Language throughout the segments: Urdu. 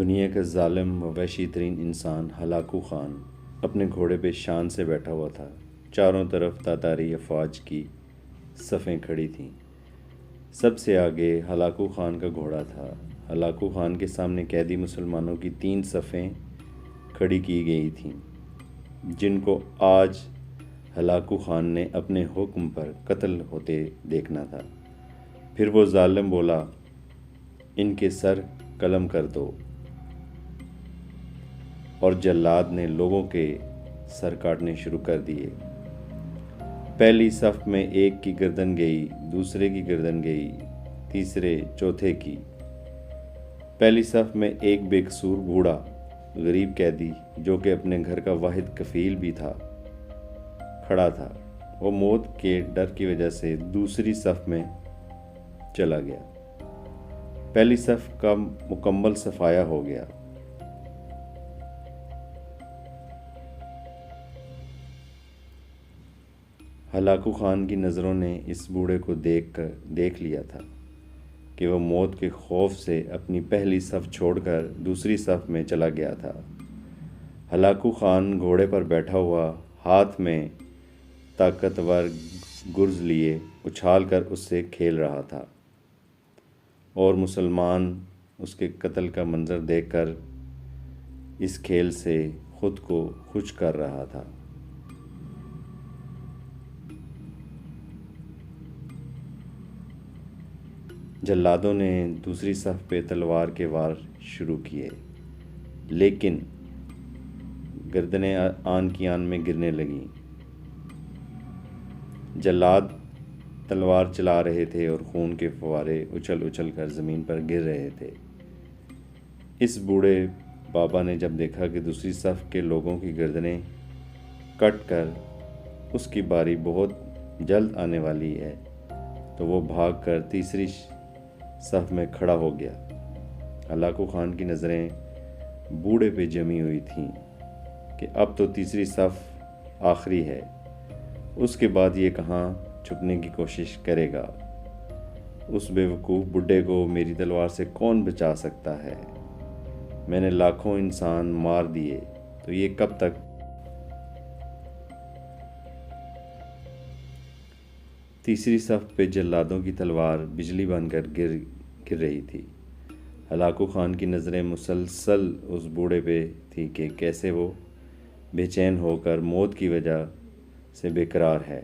دنیا کا ظالم و وحشی ترین انسان ہلاکو خان اپنے گھوڑے پہ شان سے بیٹھا ہوا تھا۔ چاروں طرف تاتاری افواج کی صفیں کھڑی تھیں۔ سب سے آگے ہلاکو خان کا گھوڑا تھا۔ ہلاکو خان کے سامنے قیدی مسلمانوں کی 3 صفیں کھڑی کی گئی تھیں، جن کو آج ہلاکو خان نے اپنے حکم پر قتل ہوتے دیکھنا تھا۔ پھر وہ ظالم بولا، ان کے سر قلم کر دو، اور جلاد نے لوگوں کے سر کاٹنے شروع کر دیے۔ پہلی صف میں ایک کی گردن گئی، دوسرے کی گردن گئی، تیسرے چوتھے کی۔ پہلی صف میں ایک بے قصور بوڑھا غریب قیدی، جو کہ اپنے گھر کا واحد کفیل بھی تھا، کھڑا تھا۔ وہ موت کے ڈر کی وجہ سے دوسری صف میں چلا گیا۔ پہلی صف کا مکمل صفایا ہو گیا۔ ہلاکو خان کی نظروں نے اس بوڑھے کو دیکھ لیا تھا کہ وہ موت کے خوف سے اپنی پہلی صف چھوڑ کر دوسری صف میں چلا گیا تھا۔ ہلاکو خان گھوڑے پر بیٹھا ہوا، ہاتھ میں طاقتور گرز لیے اچھال کر اس سے کھیل رہا تھا، اور مسلمان اس کے قتل کا منظر دیکھ کر اس کھیل سے خود کو خوش کر رہا تھا۔ جلادوں نے دوسری صف پہ تلوار کے وار شروع کیے، لیکن گردنیں آن کی آن میں گرنے لگیں۔ جلاد تلوار چلا رہے تھے اور خون کے فوارے اچھل اچھل کر زمین پر گر رہے تھے۔ اس بوڑھے بابا نے جب دیکھا کہ دوسری صف کے لوگوں کی گردنیں کٹ کر اس کی باری بہت جلد آنے والی ہے، تو وہ بھاگ کر تیسری صف میں کھڑا ہو گیا۔ ہلاکو خان کی نظریں بوڑھے پہ جمی ہوئی تھیں کہ اب تو تیسری صف آخری ہے، اس کے بعد یہ کہاں چھپنے کی کوشش کرے گا؟ اس بے وقوف بڈھے کو میری تلوار سے کون بچا سکتا ہے؟ میں نے لاکھوں انسان مار دیے، تو یہ کب تک؟ تیسری صف پہ جلادوں کی تلوار بجلی بن کر گر رہی تھی۔ ہلاکو خان کی نظریں مسلسل اس بوڑھے پہ تھی کہ کیسے وہ بے چین ہو کر موت کی وجہ سے بے قرار ہے۔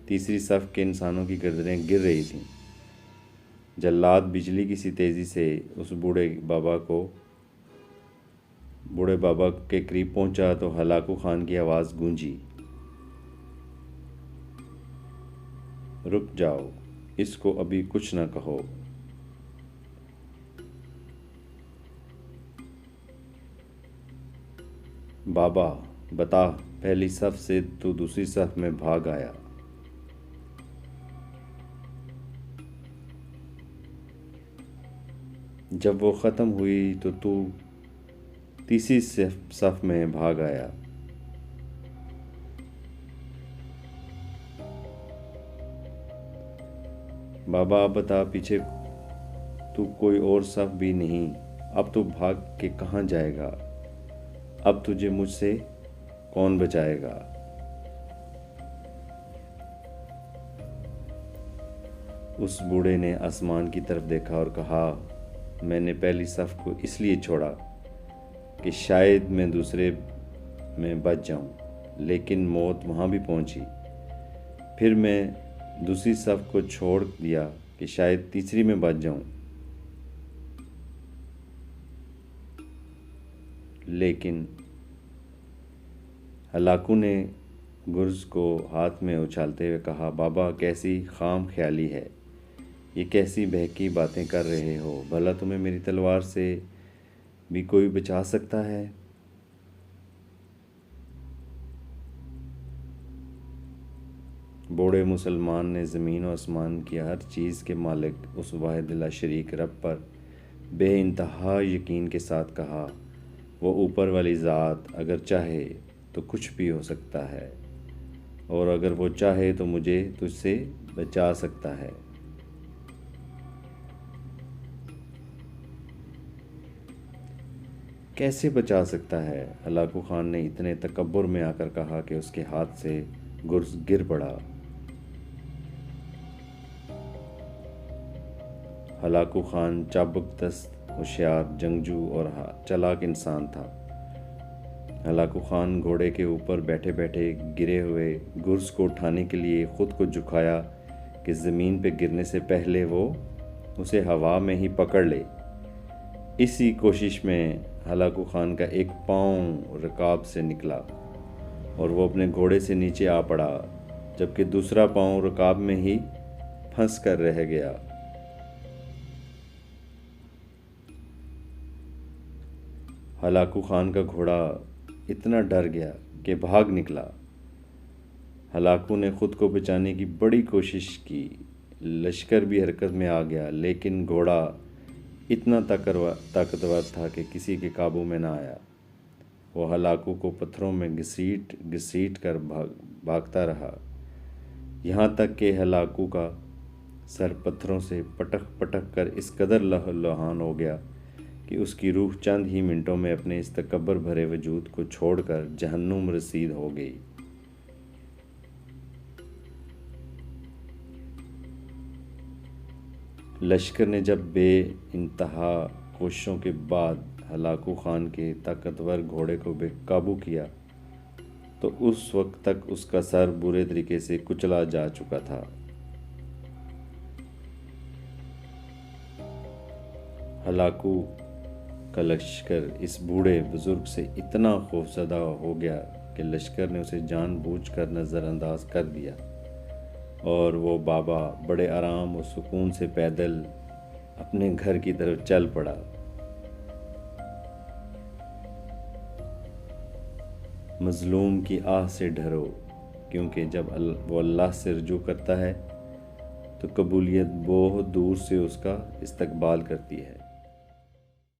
تیسری صف کے انسانوں کی گردنیں گر رہی تھیں۔ جلاد بجلی کی سی تیزی سے اس بوڑھے بابا کے قریب پہنچا تو ہلاکو خان کی آواز گونجی، رک جاؤ، اس کو ابھی کچھ نہ کہو۔ بابا بتا، پہلی صف سے تو دوسری صف میں بھاگ آیا۔ جب وہ ختم ہوئی تو تیسری صف میں بھاگ آیا۔ بابا اب بتا، پیچھے تو کوئی اور صف بھی نہیں، اب تو بھاگ کے کہاں جائے گا؟ اب تجھے مجھ سے کون بچائے گا؟ اس بوڑھے نے آسمان کی طرف دیکھا اور کہا، میں نے پہلی صف کو اس لیے چھوڑا کہ شاید میں دوسرے میں بچ جاؤں، لیکن موت وہاں بھی پہنچی۔ پھر میں دوسری صف کو چھوڑ دیا کہ شاید تیسری میں بچ جاؤں، لیکن ہلاکو نے گرز کو ہاتھ میں اچھالتے ہوئے کہا، بابا کیسی خام خیالی ہے، یہ کیسی بہکی باتیں کر رہے ہو؟ بھلا تمہیں میری تلوار سے بھی کوئی بچا سکتا ہے؟ بوڑھے مسلمان نے زمین و آسمان کی ہر چیز کے مالک اس واحد لا شریک رب پر بے انتہا یقین کے ساتھ کہا، وہ اوپر والی ذات اگر چاہے تو کچھ بھی ہو سکتا ہے، اور اگر وہ چاہے تو مجھے تجھ سے بچا سکتا ہے۔ کیسے بچا سکتا ہے؟ ہلاکو خان نے اتنے تکبر میں آ کر کہا کہ اس کے ہاتھ سے گرز گر پڑا۔ ہلاکو خان چابک دست، ہوشیار، جنگجو اور چلاک انسان تھا۔ ہلاکو خان گھوڑے کے اوپر بیٹھے بیٹھے گرے ہوئے گرز کو اٹھانے کے لیے خود کو جھکایا کہ زمین پہ گرنے سے پہلے وہ اسے ہوا میں ہی پکڑ لے۔ اسی کوشش میں ہلاکو خان کا ایک پاؤں رکاب سے نکلا اور وہ اپنے گھوڑے سے نیچے آ پڑا، جبکہ دوسرا پاؤں رکاب میں ہی پھنس کر رہ گیا۔ ہلاکو خان کا گھوڑا اتنا ڈر گیا کہ بھاگ نکلا۔ ہلاکو نے خود کو بچانے کی بڑی کوشش کی، لشکر بھی حرکت میں آ گیا، لیکن گھوڑا اتنا طاقتور تھا کہ کسی کے قابو میں نہ آیا۔ وہ ہلاکو کو پتھروں میں گھسیٹ کر بھاگتا رہا، یہاں تک کہ ہلاکو کا سر پتھروں سے پٹک پٹک کر اس قدر لہو لہان ہو گیا کہ اس کی روح چند ہی منٹوں میں اپنے اس تکبر بھرے وجود کو چھوڑ کر جہنم رسید ہو گئی۔ لشکر نے جب بے انتہا کوششوں کے بعد ہلاکو خان کے طاقتور گھوڑے کو بے قابو کیا تو اس وقت تک اس کا سر برے طریقے سے کچلا جا چکا تھا۔ ہلاکو کا لشکر اس بوڑھے بزرگ سے اتنا خوفزدہ ہو گیا کہ لشکر نے اسے جان بوجھ کر نظر انداز کر دیا، اور وہ بابا بڑے آرام و سکون سے پیدل اپنے گھر کی طرف چل پڑا۔ مظلوم کی آہ سے ڈرو، کیونکہ جب وہ اللہ سے رجوع کرتا ہے تو قبولیت بہت دور سے اس کا استقبال کرتی ہے۔